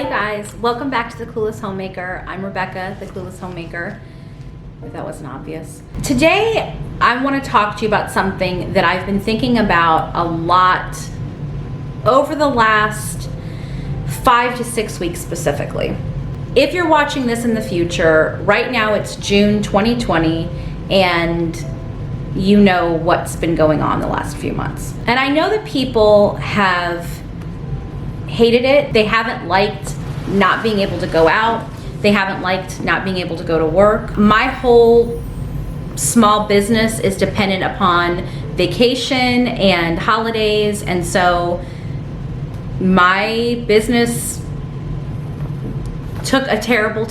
Hi guys, welcome back to The Clueless Homemaker. I'm Rebecca, The Clueless Homemaker, if that wasn't obvious. Today, I want to talk to you about something that I've been thinking about a lot over the last 5 to 6 weeks specifically. If you're watching this in the future, right now it's June 2020, and you know what's been going on the last few months. And I know that people have hated it. They haven't liked not being able to go out. They haven't liked not being able to go to work. My whole small business is dependent upon vacation and holidays, and so my business took a terrible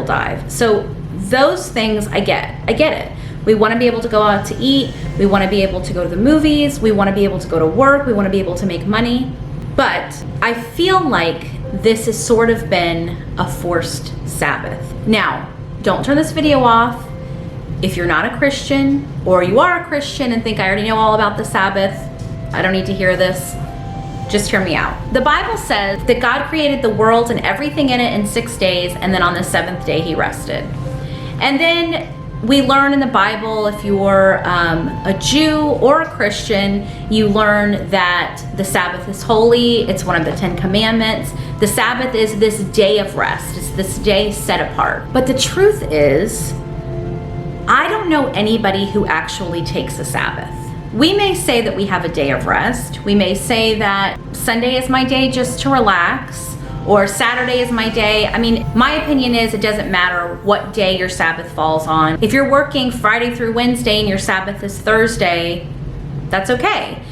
dive. So those things, I get it. We want to be able to go out to eat. We want to be able to go to the movies. We want to be able to go to work. We want to be able to make money. But I feel like this has sort of been a forced Sabbath. Now, don't turn this video off if you're not a Christian, or you are a Christian and think I already know all about the Sabbath. I don't need to hear this. Just hear me out. The Bible says that God created the world and everything in it in 6 days, and then on the seventh day he rested. And then we learn in the Bible, if you're a Jew or a Christian, you learn that the Sabbath is holy. It's one of the 10 commandments. The Sabbath is this day of rest. It's this day set apart. But the truth is, I don't know anybody who actually takes a Sabbath. We may say that we have a day of rest. We may say that Sunday is my day just to relax, or Saturday is my day. I mean, my opinion is it doesn't matter what day your Sabbath falls on. If you're working Friday through Wednesday and your Sabbath is Thursday, that's okay.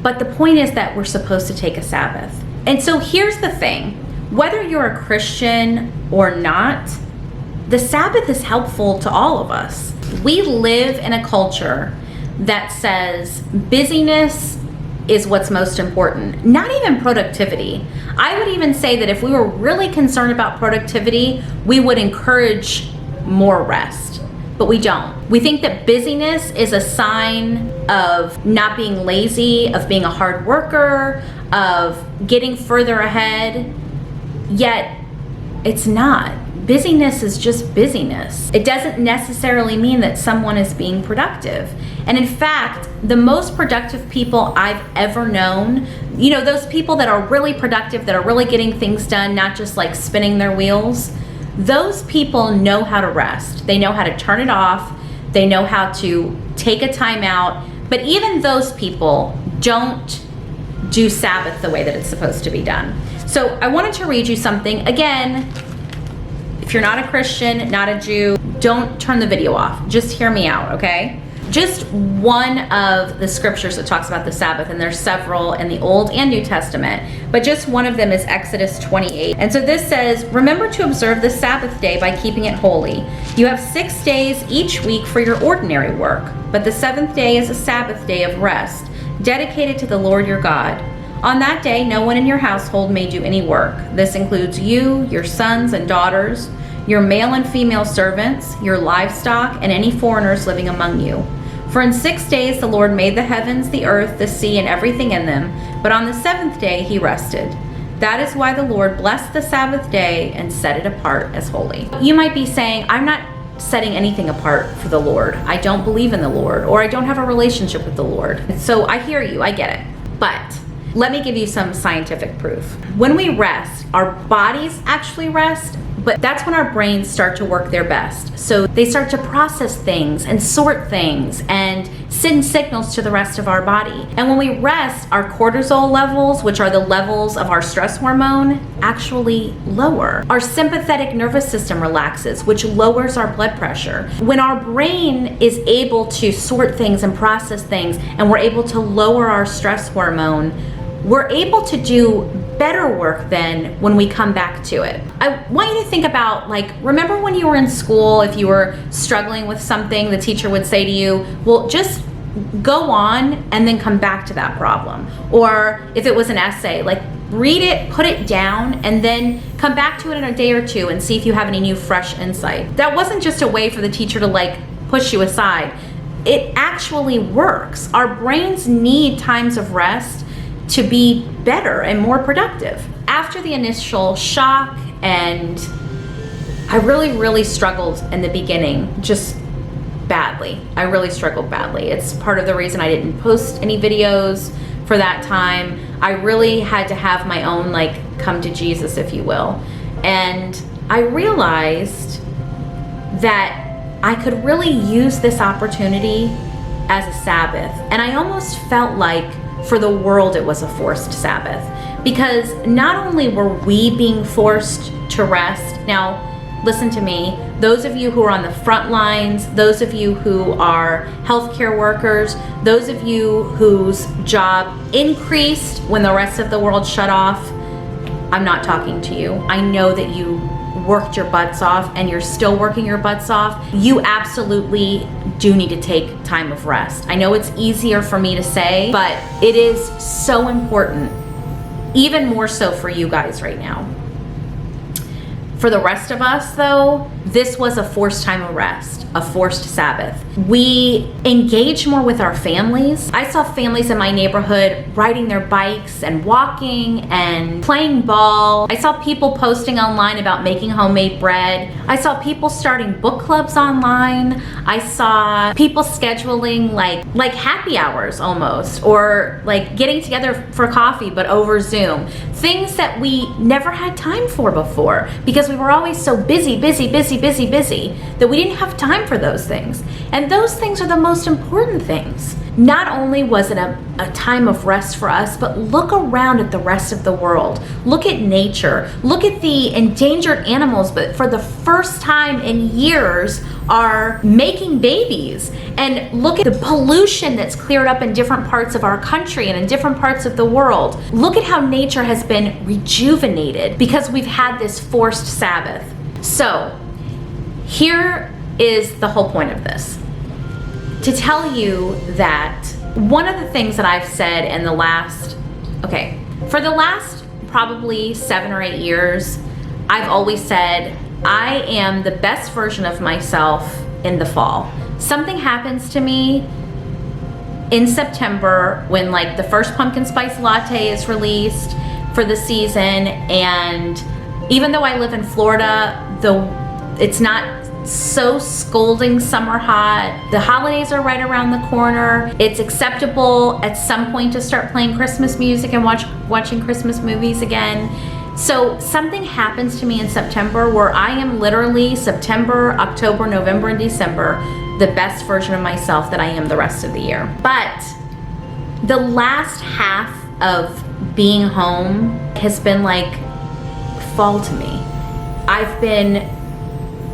But the point is that we're supposed to take a Sabbath. And so here's the thing, whether you're a Christian or not, the Sabbath is helpful to all of us. We live in a culture that says busyness is what's most important, not even productivity. I would even say that if we were really concerned about productivity, we would encourage more rest, but we don't. We think that busyness is a sign of not being lazy, of being a hard worker, of getting further ahead, yet it's not. Busyness is just busyness. It doesn't necessarily mean that someone is being productive. And in fact, the most productive people I've ever known, you know, those people that are really productive, that are really getting things done, not just like spinning their wheels, those people know how to rest. They know how to turn it off. They know how to take a time out. But even those people don't do Sabbath the way that it's supposed to be done. So I wanted to read you something. Again, if you're not a Christian, not a Jew, don't turn the video off. Just hear me out, okay? Just one of the scriptures that talks about the Sabbath, and there's several in the Old and New Testament, but just one of them is Exodus 28. And so this says, "Remember to observe the Sabbath day by keeping it holy. You have 6 days each week for your ordinary work, but the seventh day is a Sabbath day of rest, dedicated to the Lord your God. On that day, no one in your household may do any work. This includes you, your sons and daughters, your male and female servants, your livestock, and any foreigners living among you. For in 6 days the Lord made the heavens, the earth, the sea, and everything in them, but on the seventh day he rested. That is why the Lord blessed the Sabbath day and set it apart as holy." You might be saying, I'm not setting anything apart for the Lord. I don't believe in the Lord, or I don't have a relationship with the Lord. So I hear you, I get it. But let me give you some scientific proof. When we rest, our bodies actually rest, but that's when our brains start to work their best. So they start to process things and sort things and send signals to the rest of our body. And when we rest, our cortisol levels, which are the levels of our stress hormone, actually lower. Our sympathetic nervous system relaxes, which lowers our blood pressure. When our brain is able to sort things and process things, and we're able to lower our stress hormone, we're able to do better work then when we come back to it. I want you to think about, like, remember when you were in school, if you were struggling with something, the teacher would say to you, well, just go on and then come back to that problem. Or if it was an essay, like, read it, put it down, and then come back to it in a day or two and see if you have any new fresh insight. That wasn't just a way for the teacher to like push you aside. It actually works. Our brains need times of rest to be better and more productive. after the initial shock, and I really struggled in the beginning, just badly. I really struggled badly. It's part of the reason I didn't post any videos for that time. I really had to have my own, like, come to Jesus, if you will. And I realized that I could really use this opportunity as a Sabbath. And I almost felt like for the world it was a forced Sabbath, because not only were we being forced to rest. Now, listen to me, those of you who are on the front lines, those of you who are healthcare workers, those of you whose job increased when the rest of the world shut off, I'm not talking to you. I know that you worked your butts off and you're still working your butts off. You absolutely do need to take time of rest. I know it's easier for me to say, but it is so important, even more so for you guys right now. For the rest of us, though, this was a forced time of rest, a forced Sabbath. We engaged more with our families. I saw families in my neighborhood riding their bikes and walking and playing ball. I saw people posting online about making homemade bread. I saw people starting book clubs online. I saw people scheduling like happy hours almost, or like getting together for coffee but over Zoom. Things that we never had time for before because we were always so busy that we didn't have time for those things. And those things are the most important things. Not only was it a time of rest for us, but look around at the rest of the world. Look at nature. Look at the endangered animals, but for the first time in years are making babies. And look at the pollution that's cleared up in different parts of our country and in different parts of the world. Look at how nature has been rejuvenated because we've had this forced Sabbath. So here is the whole point of this. To tell you that one of the things that I've said in the last, for the last probably 7 or 8 years, I've always said, I am the best version of myself in the fall. Something happens to me in September when like the first pumpkin spice latte is released for the season, and even though I live in Florida, it's not so scalding summer hot. The holidays are right around the corner. It's acceptable at some point to start playing Christmas music and watching Christmas movies again. So something happens to me in September where I am literally September, October, November, and December the best version of myself that I am the rest of the year. But the last half of being home has been like fall to me. I've been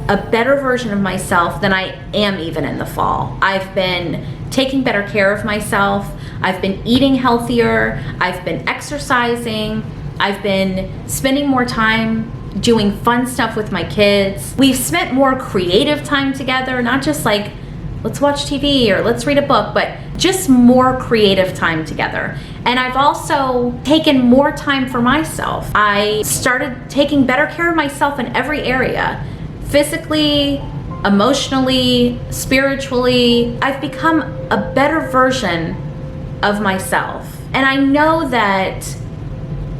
a better version of myself than I am even in the fall. I've been taking better care of myself. I've been eating healthier. I've been exercising. I've been spending more time doing fun stuff with my kids. We've spent more creative time together, not just like, let's watch TV or let's read a book, but just more creative time together. And I've also taken more time for myself. I started taking better care of myself in every area. Physically, emotionally, spiritually. I've become a better version of myself. And I know that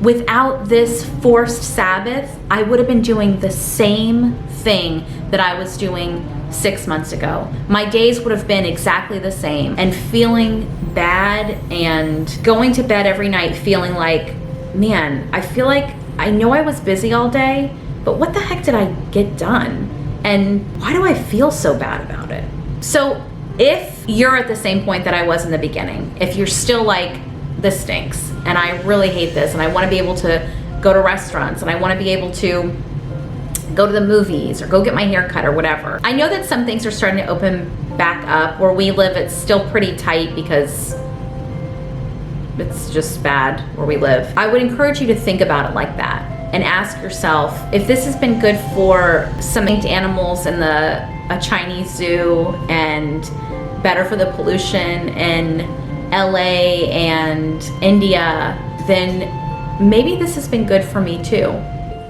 without this forced Sabbath, I would have been doing the same thing that I was doing 6 months ago. My days would have been exactly the same, and feeling bad and going to bed every night feeling like, man, I feel like I know I was busy all day, but what the heck did I get done? And why do I feel so bad about it? So if you're at the same point that I was in the beginning, if you're still like, this stinks and I really hate this and I want to be able to go to restaurants and I want to be able to go to the movies or go get my hair cut or whatever. I know that some things are starting to open back up. Where we live, it's still pretty tight because it's just bad where we live. I would encourage you to think about it like that and ask yourself if this has been good for some animals in a Chinese zoo and better for the pollution in LA and India, then maybe this has been good for me too.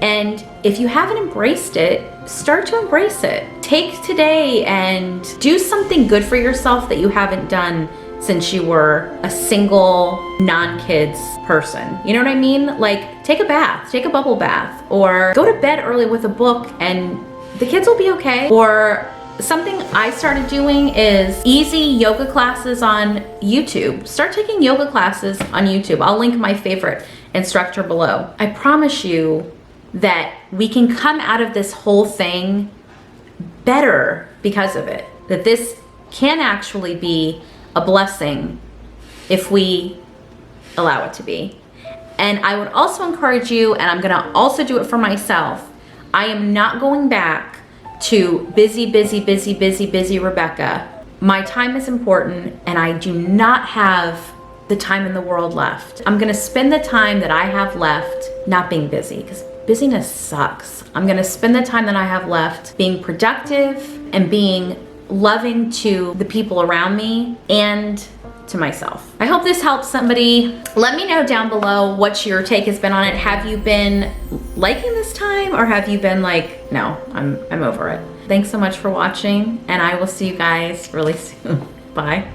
And if you haven't embraced it, start to embrace it. Take today and do something good for yourself that you haven't done since you were a single non-kids person. You know what I mean? Like, take a bath, take a bubble bath, or go to bed early with a book and the kids will be okay. Or something I started doing is easy yoga classes on YouTube. Start taking yoga classes on YouTube. I'll link my favorite instructor below. I promise you that we can come out of this whole thing better because of it. That this can actually be a blessing if we allow it to be. And I would also encourage you, and I'm gonna also do it for myself, I am not going back to busy Rebecca. My time is important and I do not have the time in the world left. I'm gonna spend the time that I have left not being busy, because busyness sucks. I'm gonna spend the time that I have left being productive and being loving to the people around me and to myself. I hope this helps somebody. Let me know down below what your take has been on it. Have you been liking this time, or have you been like, no, I'm over it? Thanks so much for watching, and I will see you guys really soon. Bye.